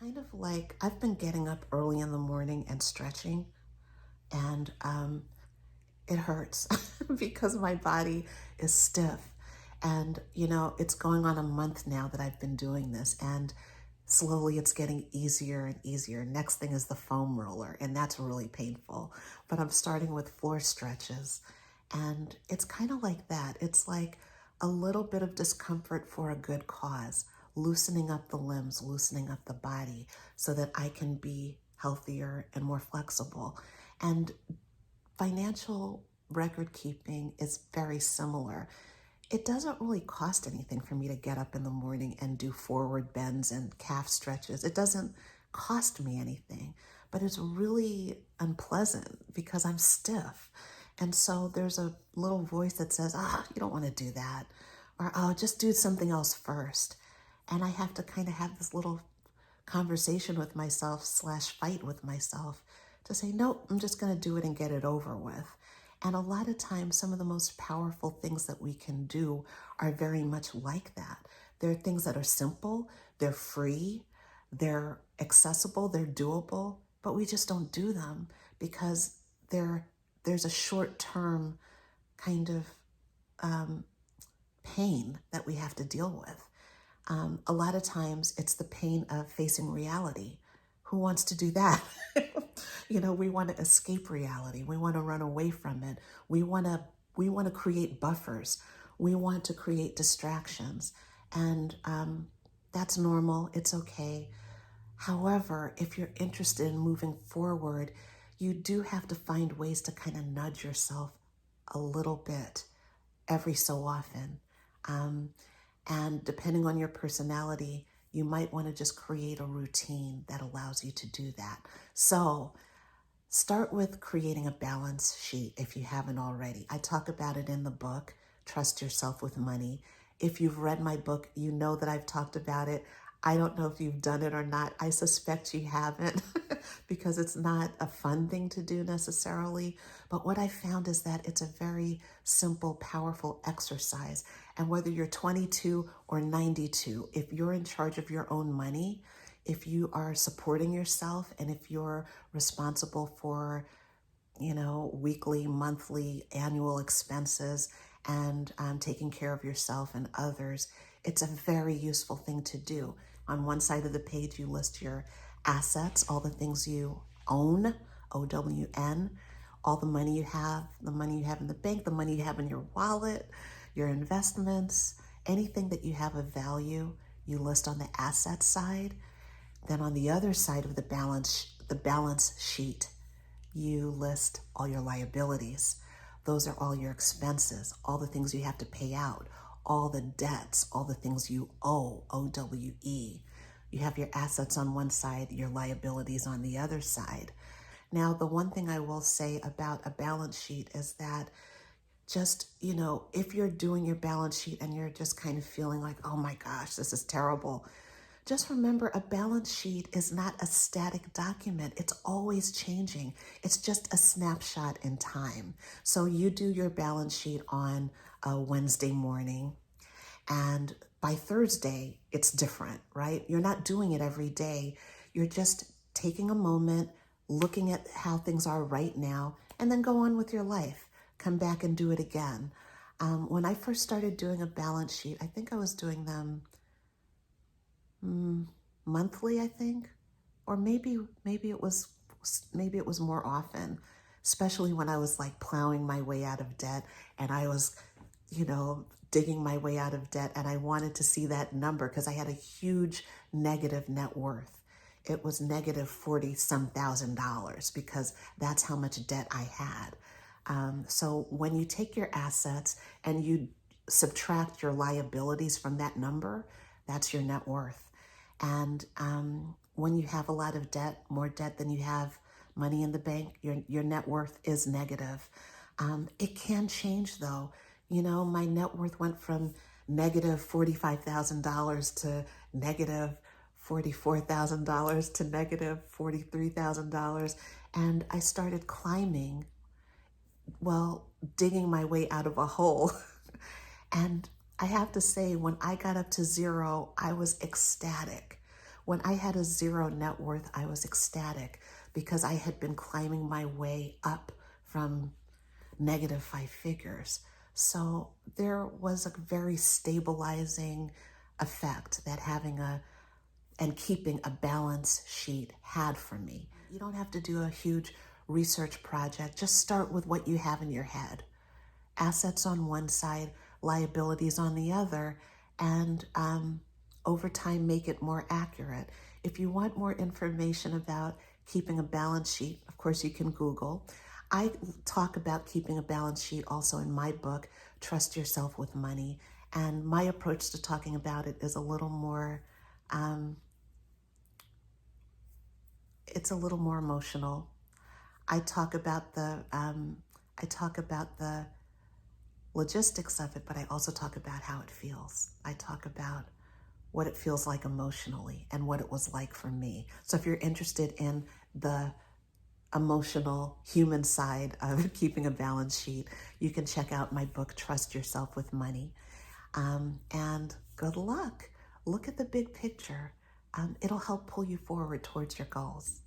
kind of like I've been getting up early in the morning and stretching, and it hurts because my body is stiff. And, it's going on a month now that I've been doing this, and slowly it's getting easier and easier. Next thing is the foam roller, and that's really painful. But I'm starting with floor stretches, and it's kind of like that. It's like a little bit of discomfort for a good cause, loosening up the limbs, loosening up the body so that I can be healthier and more flexible. And financial record keeping is very similar. It doesn't really cost anything for me to get up in the morning and do forward bends and calf stretches. It doesn't cost me anything, but it's really unpleasant because I'm stiff. And so there's a little voice that says, you don't want to do that. Or, just do something else first. And I have to kind of have this little conversation with myself / fight with myself to say, nope, I'm just going to do it and get it over with. And a lot of times, some of the most powerful things that we can do are very much like that. They're things that are simple, they're free, they're accessible, they're doable, but we just don't do them because there's a short-term kind of pain that we have to deal with. A lot of times it's the pain of facing reality. Who wants to do that? We want to escape reality. We want to run away from it. We want to create buffers. We want to create distractions. And that's normal. It's okay. However, if you're interested in moving forward, you do have to find ways to kind of nudge yourself a little bit every so often. And depending on your personality, you might want to just create a routine that allows you to do that. So start with creating a balance sheet if you haven't already. I talk about it in the book, Trust Yourself with Money. If you've read my book, you know that I've talked about it. I don't know if you've done it or not. I suspect you haven't because it's not a fun thing to do necessarily. But what I found is that it's a very simple, powerful exercise. And whether you're 22 or 92, if you're in charge of your own money, if you are supporting yourself, and if you're responsible for, weekly, monthly, annual expenses, and taking care of yourself and others, it's a very useful thing to do. On one side of the page, you list your assets, all the things you own, OWN, all the money you have in the bank, the money you have in your wallet, your investments, anything that you have of value, you list on the asset side. Then on the other side of the balance sheet, you list all your liabilities. Those are all your expenses, all the things you have to pay out, all the debts, all the things you owe, OWE. You have your assets on one side, your liabilities on the other side. Now, the one thing I will say about a balance sheet is that just, if you're doing your balance sheet and you're just kind of feeling like, oh my gosh, this is terrible, just remember a balance sheet is not a static document. It's always changing. It's just a snapshot in time. So you do your balance sheet on a Wednesday morning, and by Thursday, it's different, right? You're not doing it every day. You're just taking a moment, looking at how things are right now, and then go on with your life. Come back and do it again. When I first started doing a balance sheet, I think I was doing them monthly, I think, or maybe it was more often, especially when I was like plowing my way out of debt, and I was, digging my way out of debt, and I wanted to see that number because I had a huge negative net worth. It was negative 40-some thousand dollars because that's how much debt I had. So when you take your assets and you subtract your liabilities from that number, that's your net worth. And when you have a lot of debt, more debt than you have money in the bank, your net worth is negative. It can change though. My net worth went from negative $45,000 to negative $44,000 to negative $43,000. And I started climbing, digging my way out of a hole. And I have to say, when I got up to zero, I was ecstatic. When I had a zero net worth, I was ecstatic because I had been climbing my way up from negative 5 figures. So there was a very stabilizing effect that having and keeping a balance sheet had for me. You don't have to do a huge research project. Just start with what you have in your head. Assets on one side, liabilities on the other, and over time make it more accurate. If you want more information about keeping a balance sheet, of course you can Google. I talk about keeping a balance sheet also in my book, Trust Yourself with Money. And my approach to talking about it is a little more, it's a little more emotional. I talk about the logistics of it, but I also talk about how it feels. I talk about what it feels like emotionally and what it was like for me. So if you're interested in the emotional human side of keeping a balance sheet, you can check out my book, Trust Yourself with Money. And good luck. Look at the big picture. It'll help pull you forward towards your goals.